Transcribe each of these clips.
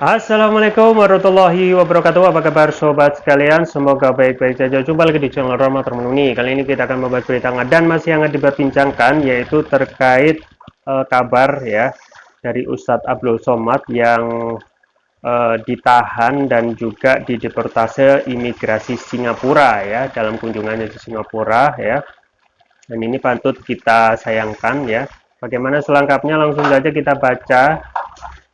Assalamualaikum warahmatullahi wabarakatuh. Apa kabar sobat sekalian? Semoga baik-baik saja. Jumpa lagi di channel Roma Termenuni. Kali ini kita akan membahas berita hangat dan masih hangat diperbincangkan, yaitu terkait kabar ya dari Ustadz Abdul Somad yang ditahan dan juga dideportase imigrasi Singapura ya dalam kunjungannya di Singapura ya. Dan ini patut kita sayangkan ya. Bagaimana selengkapnya? Langsung saja kita baca.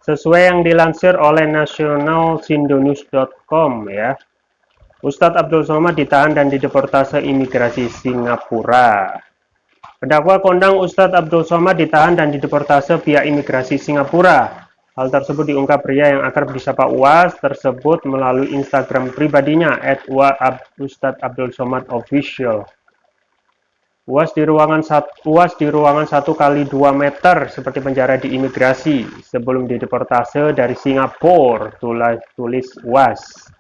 Sesuai yang dilansir oleh nationalsindonews.com ya, Ustadz Abdul Somad ditahan dan dideportasi imigrasi Singapura. Pendakwa kondang Ustadz Abdul Somad ditahan dan dideportasi pihak imigrasi Singapura. Hal tersebut diungkap pria yang akrab disapa UAS tersebut melalui Instagram pribadinya @Ustadz Abdul Somad Official. UAS di ruangan 1 kali 2 meter seperti penjara di imigrasi sebelum dideportase dari Singapura, tulis UAS.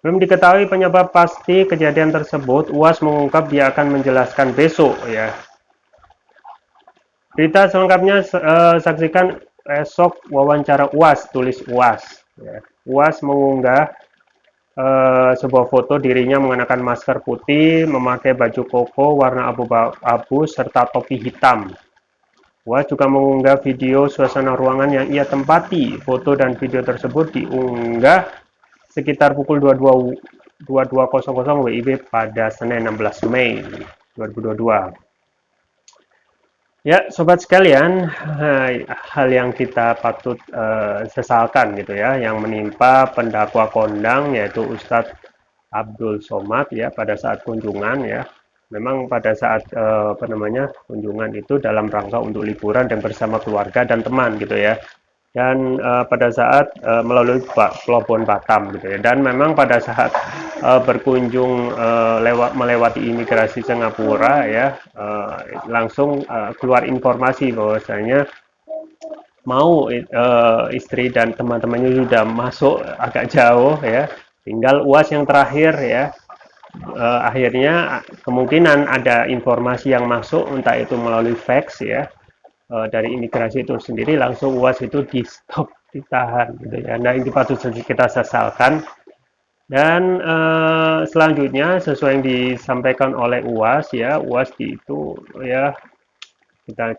Belum diketahui penyebab pasti kejadian tersebut. UAS mengungkap dia akan menjelaskan besok ya. Berita selengkapnya saksikan esok wawancara UAS, tulis UAS ya. UAS mengunggah sebuah foto dirinya mengenakan masker putih, memakai baju koko warna abu-abu serta topi hitam. UAS juga mengunggah video suasana ruangan yang ia tempati. Foto dan video tersebut diunggah sekitar pukul 22.00 WIB pada Senin 16 Mei 2022. Ya, sobat sekalian, hal yang kita patut sesalkan gitu ya, yang menimpa pendakwa kondang yaitu Ustadz Abdul Somad ya pada saat kunjungan ya. Memang pada saat kunjungan itu dalam rangka untuk liburan dan bersama keluarga dan teman gitu ya. Dan pada saat melalui Pelabuhan Batam gitu ya. Dan memang pada saat berkunjung melewati imigrasi Singapura ya, langsung keluar informasi bahwasanya mau istri dan teman-temannya sudah masuk agak jauh ya, tinggal UAS yang terakhir ya. Akhirnya kemungkinan ada informasi yang masuk entah itu melalui fax ya, dari imigrasi itu sendiri, langsung UAS itu di stop, ditahan gitu ya. Nah ini patut kita sesalkan. Dan selanjutnya sesuai yang disampaikan oleh UAS ya, UAS itu ya kita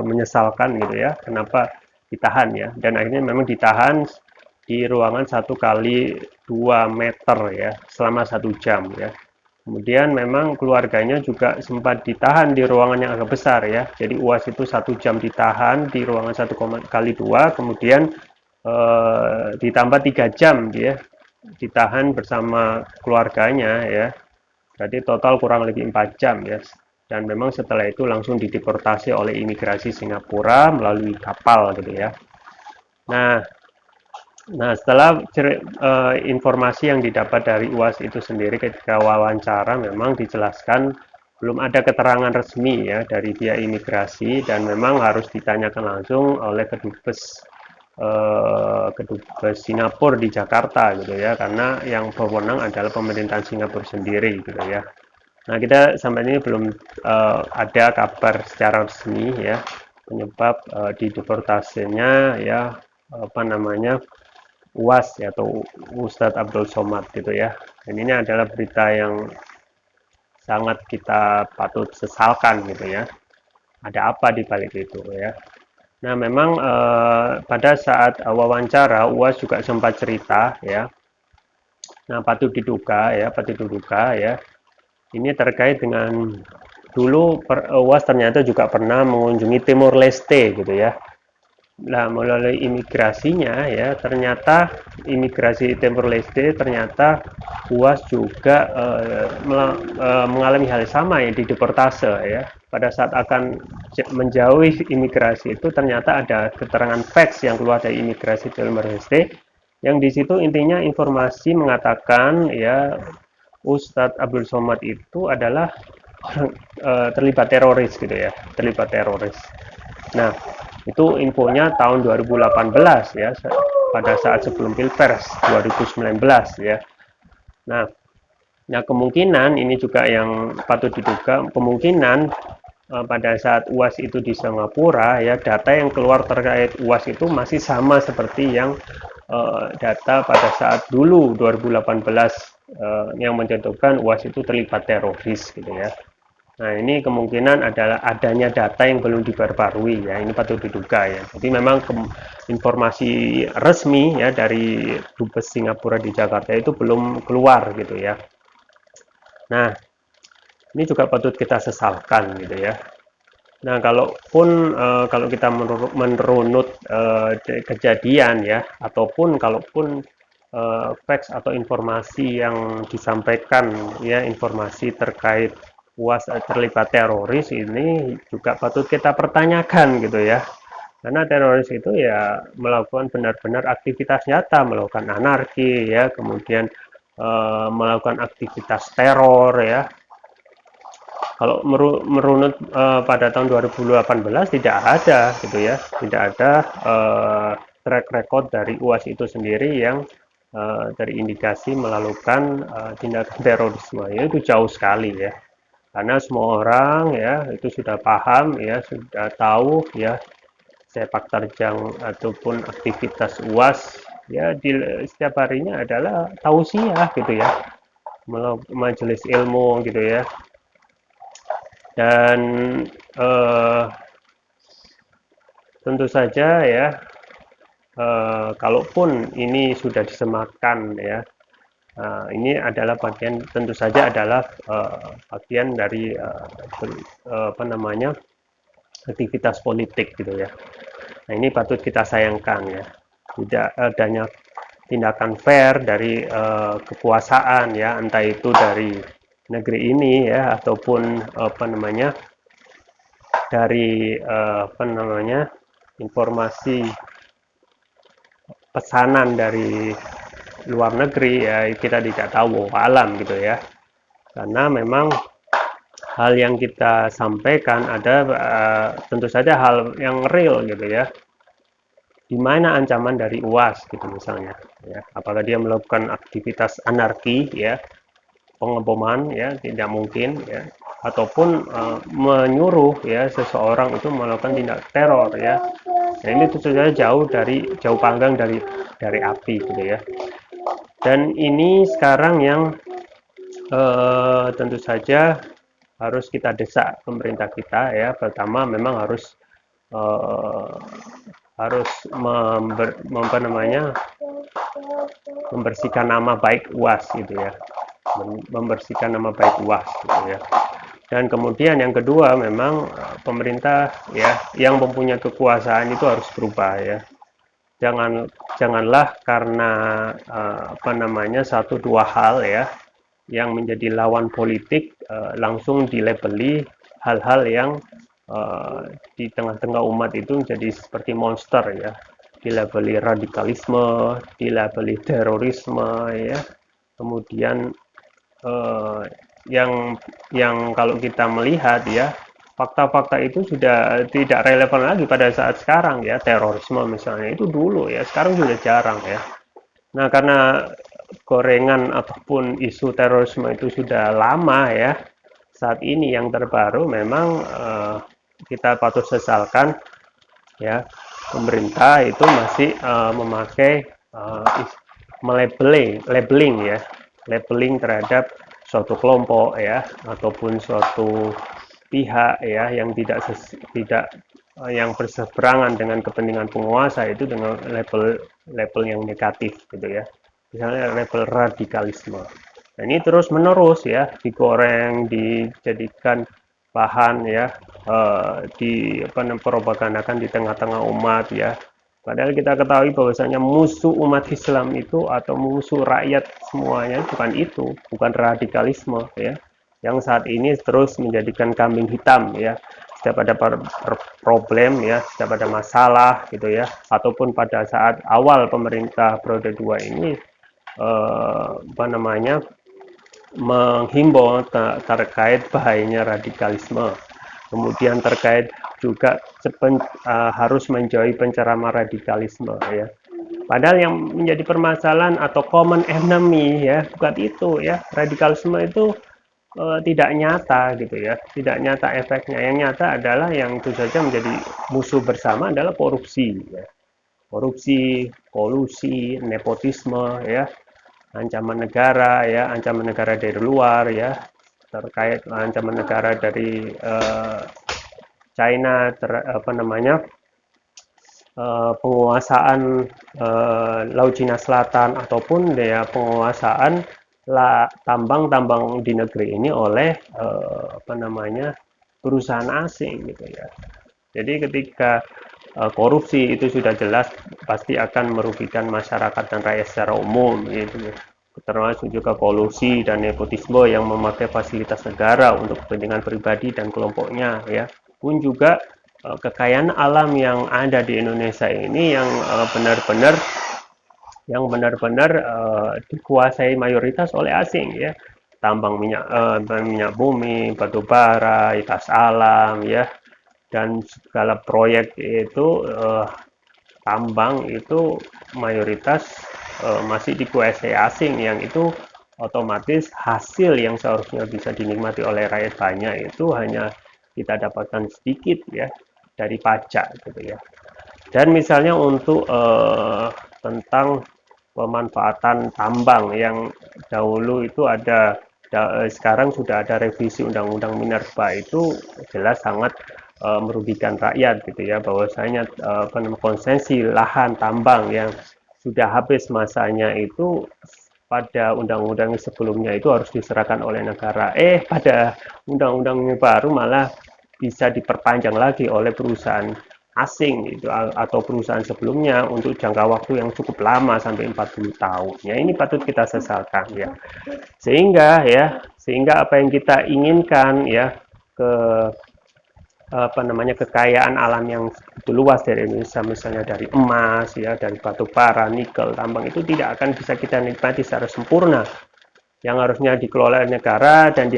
menyesalkan gitu ya, kenapa ditahan ya. Dan akhirnya memang ditahan di ruangan 1 kali 2 meter ya selama 1 jam ya. Kemudian memang keluarganya juga sempat ditahan di ruangan yang agak besar ya. Jadi UAS itu 1 jam ditahan di ruangan 1 kali 2, kemudian ditambah 3 jam dia ditahan bersama keluarganya ya. Jadi total kurang lebih 4 jam ya. Dan memang setelah itu langsung dideportasi oleh imigrasi Singapura melalui kapal gitu ya. Nah, setelah informasi yang didapat dari UAS itu sendiri ketika wawancara, memang dijelaskan belum ada keterangan resmi ya dari pihak imigrasi, dan memang harus ditanyakan langsung oleh kedubes Singapura di Jakarta gitu ya, karena yang berwenang adalah pemerintahan Singapura sendiri gitu ya. Nah, kita sampai ini belum ada kabar secara resmi ya penyebab dideportasinya ya, UAS ya, atau Ustadz Abdul Somad gitu ya. Dan ini adalah berita yang sangat kita patut sesalkan gitu ya. Ada apa di balik itu ya. Nah, memang pada saat wawancara UAS juga sempat cerita ya. Nah, patut diduga ya. Ini terkait dengan dulu UAS ternyata juga pernah mengunjungi Timur Leste gitu ya. Nah, melalui imigrasinya ya, ternyata imigrasi Timor Leste ternyata UAS juga mengalami hal sama ya, dideportase ya. Pada saat akan menjauhi imigrasi itu ternyata ada keterangan fax yang keluar dari imigrasi Timor Leste, yang di situ intinya informasi mengatakan ya Ustadz Abdul Somad itu adalah terlibat teroris gitu ya, terlibat teroris. Nah, itu infonya tahun 2018 ya, pada saat sebelum Pilpres 2019 ya. Nah, kemungkinan ini juga yang patut diduga, kemungkinan pada saat UAS itu di Singapura ya, data yang keluar terkait UAS itu masih sama seperti yang data pada saat dulu 2018 yang mencontohkan UAS itu terlibat teroris gitu ya. Nah, ini kemungkinan adalah adanya data yang belum diperbarui ya. Ini patut diduga ya. Jadi memang informasi resmi ya dari Dubes Singapura di Jakarta itu belum keluar gitu ya. Nah, ini juga patut kita sesalkan gitu ya. Nah, kalau kita merunut kejadian ya, ataupun kalaupun facts atau informasi yang disampaikan ya, informasi terkait UAS terlibat teroris ini juga patut kita pertanyakan gitu ya. Karena teroris itu ya melakukan benar-benar aktivitas nyata, melakukan anarki ya, kemudian melakukan aktivitas teror ya. Kalau merunut pada tahun 2018 tidak ada gitu ya, tidak ada track record dari UAS itu sendiri yang terindikasi melakukan tindakan terorisme. Ya, itu jauh sekali ya. Karena semua orang ya itu sudah paham ya, sudah tahu ya sepak terjang ataupun aktivitas UAS ya di setiap harinya adalah tausiah gitu ya, majelis ilmu gitu ya. Dan eh, tentu saja ya, kalaupun ini sudah disematkan ya, ini adalah bagian tentu saja adalah bagian dari apa namanya aktivitas politik gitu ya. Nah, ini patut kita sayangkan ya, tidak adanya tindakan fair dari kekuasaan ya, entah itu dari negeri ini ya ataupun apa namanya dari apa namanya informasi pesanan dari luar negeri ya, kita tidak tahu alam gitu ya, karena memang hal yang kita sampaikan ada tentu saja hal yang real gitu ya, di mana ancaman dari UAS gitu misalnya ya, apakah dia melakukan aktivitas anarki ya, pengeboman ya, tidak mungkin ya, ataupun menyuruh ya seseorang itu melakukan tindak teror ya. Nah, ini tentu saja jauh panggang dari api gitu ya. Dan ini sekarang yang tentu saja harus kita desak pemerintah kita ya. Pertama memang eh, harus membersihkan nama baik UAS gitu ya, membersihkan nama baik UAS gitu ya. Dan kemudian yang kedua memang pemerintah ya yang mempunyai kekuasaan itu harus berubah ya. Janganlah karena apa namanya satu dua hal ya yang menjadi lawan politik langsung dilabeli hal-hal yang di tengah-tengah umat itu menjadi seperti monster ya, dilabeli radikalisme, dilabeli terorisme ya, kemudian eh, yang kalau kita melihat ya fakta-fakta itu sudah tidak relevan lagi pada saat sekarang ya, terorisme misalnya itu dulu ya, sekarang sudah jarang ya. Nah, karena gorengan ataupun isu terorisme itu sudah lama ya, saat ini yang terbaru memang kita patut sesalkan ya, pemerintah itu masih memakai labeling ya, labeling terhadap suatu kelompok ya ataupun suatu pihak ya yang tidak yang berseberangan dengan kepentingan penguasa itu dengan label yang negatif gitu ya, misalnya label radikalisme. Nah, ini terus menerus ya digoreng, dijadikan bahan ya di apa propagandakan di tengah-tengah umat ya. Padahal kita ketahui bahwasanya musuh umat Islam itu atau musuh rakyat semuanya bukan itu, bukan radikalisme ya. Yang saat ini terus menjadikan kambing hitam ya. Setiap ada problem ya, setiap ada masalah gitu ya, ataupun pada saat awal pemerintah periode 2 ini apa namanya menghimbau terkait bahayanya radikalisme. Kemudian terkait juga harus menjauhi penceramah radikalisme ya. Padahal yang menjadi permasalahan atau common enemy ya bukan itu ya. Radikalisme itu tidak nyata gitu ya, tidak nyata efeknya. Yang nyata adalah yang itu saja menjadi musuh bersama adalah korupsi ya. Korupsi, kolusi, nepotisme ya, ancaman negara ya, ancaman negara dari luar ya, terkait ancaman negara dari China apa namanya, penguasaan Laut Cina Selatan ataupun ya penguasaan tambang-tambang di negeri ini oleh apa namanya, perusahaan asing gitu ya. Jadi ketika korupsi itu sudah jelas pasti akan merugikan masyarakat dan rakyat secara umum gitu ya. Termasuk juga kolusi dan nepotisme yang memakai fasilitas negara untuk kepentingan pribadi dan kelompoknya ya. Pun juga kekayaan alam yang ada di Indonesia ini yang benar-benar dikuasai mayoritas oleh asing ya, tambang minyak bumi, batu bara, gas alam ya, dan segala proyek itu tambang itu mayoritas masih dikuasai asing, yang itu otomatis hasil yang seharusnya bisa dinikmati oleh rakyat banyak itu hanya kita dapatkan sedikit ya dari pajak gitu ya. Dan misalnya untuk tentang pemanfaatan tambang yang dahulu itu ada, sekarang sudah ada revisi undang-undang minerba, itu jelas sangat merugikan rakyat gitu ya, bahwasanya konsesi lahan tambang yang sudah habis masanya itu pada undang-undang sebelumnya itu harus diserahkan oleh negara. Pada undang-undang baru malah bisa diperpanjang lagi oleh perusahaan asing itu atau perusahaan sebelumnya untuk jangka waktu yang cukup lama sampai 40 tahun. Ya, ini patut kita sesalkan ya. Sehingga apa yang kita inginkan ya, ke apa namanya, kekayaan alam yang begitu luas dari Indonesia, misalnya dari emas ya, dari batu bara, nikel, tambang, itu tidak akan bisa kita nikmati secara sempurna. Yang harusnya dikelola negara dan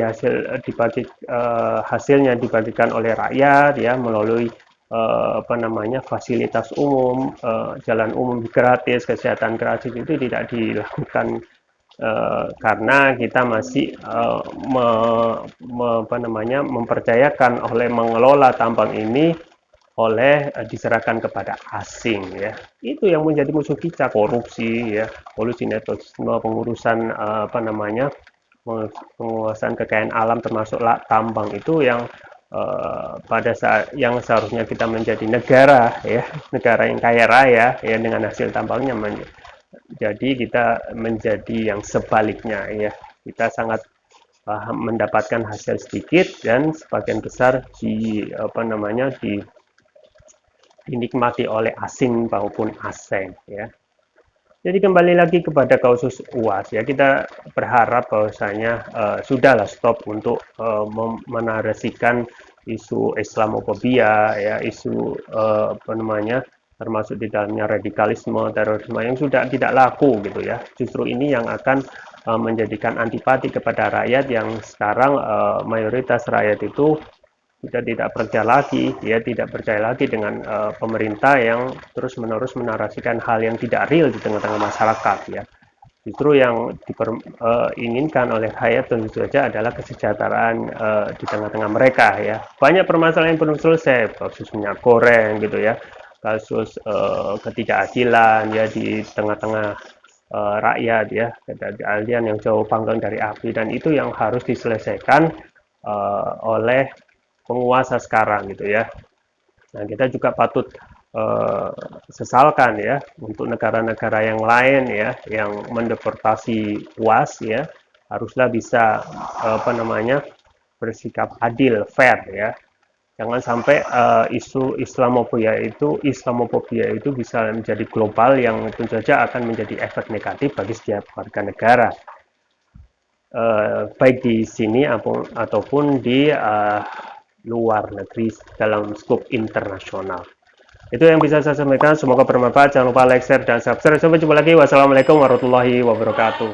hasilnya dibagikan oleh rakyat ya, melalui apa namanya, fasilitas umum, jalan umum gratis, kesehatan gratis, itu tidak dilakukan karena kita masih apa namanya, mempercayakan oleh mengelola tambang ini oleh diserahkan kepada asing ya. Itu yang menjadi musuh kita, korupsi ya, kolusi, nepotisme, pengurusan apa namanya, penguasaan kekayaan alam termasuk tambang, itu yang pada saat yang seharusnya kita menjadi negara ya, negara yang kaya raya ya dengan hasil tambangnya, jadi kita menjadi yang sebaliknya ya, kita sangat mendapatkan hasil sedikit dan sebagian besar apa namanya, dinikmati oleh asing maupun asing ya. Jadi kembali lagi kepada kasus UAS ya, kita berharap bahwasanya sudahlah stop untuk menarasikan isu Islamofobia ya, isu apa namanya, termasuk di dalamnya radikalisme, terorisme yang sudah tidak laku gitu ya. Justru ini yang akan menjadikan antipati kepada rakyat, yang sekarang mayoritas rakyat itu kita tidak percaya lagi ya, tidak percaya lagi dengan pemerintah yang terus-menerus menarasikan hal yang tidak real di tengah-tengah masyarakat ya. Justru yang diinginkan oleh rakyat tentu saja adalah kesejahteraan di tengah-tengah mereka ya. Banyak permasalahan yang belum selesai, kasus minyak goreng gitu ya, kasus ketidakadilan ya di tengah-tengah rakyat ya, ketidakadilan yang jauh panggang dari api, dan itu yang harus diselesaikan oleh penguasa sekarang gitu ya. Nah, kita juga patut sesalkan ya untuk negara-negara yang lain ya yang mendeportasi UAS ya, haruslah bisa apa namanya, bersikap adil, fair ya. Jangan sampai isu Islamofobia itu bisa menjadi global, yang tentu saja akan menjadi efek negatif bagi setiap warga negara, baik di sini ataupun di luar negeri dalam skop internasional. Itu yang bisa saya sampaikan, semoga bermanfaat. Jangan lupa like, share, dan subscribe. Sampai jumpa lagi. Wassalamualaikum warahmatullahi wabarakatuh.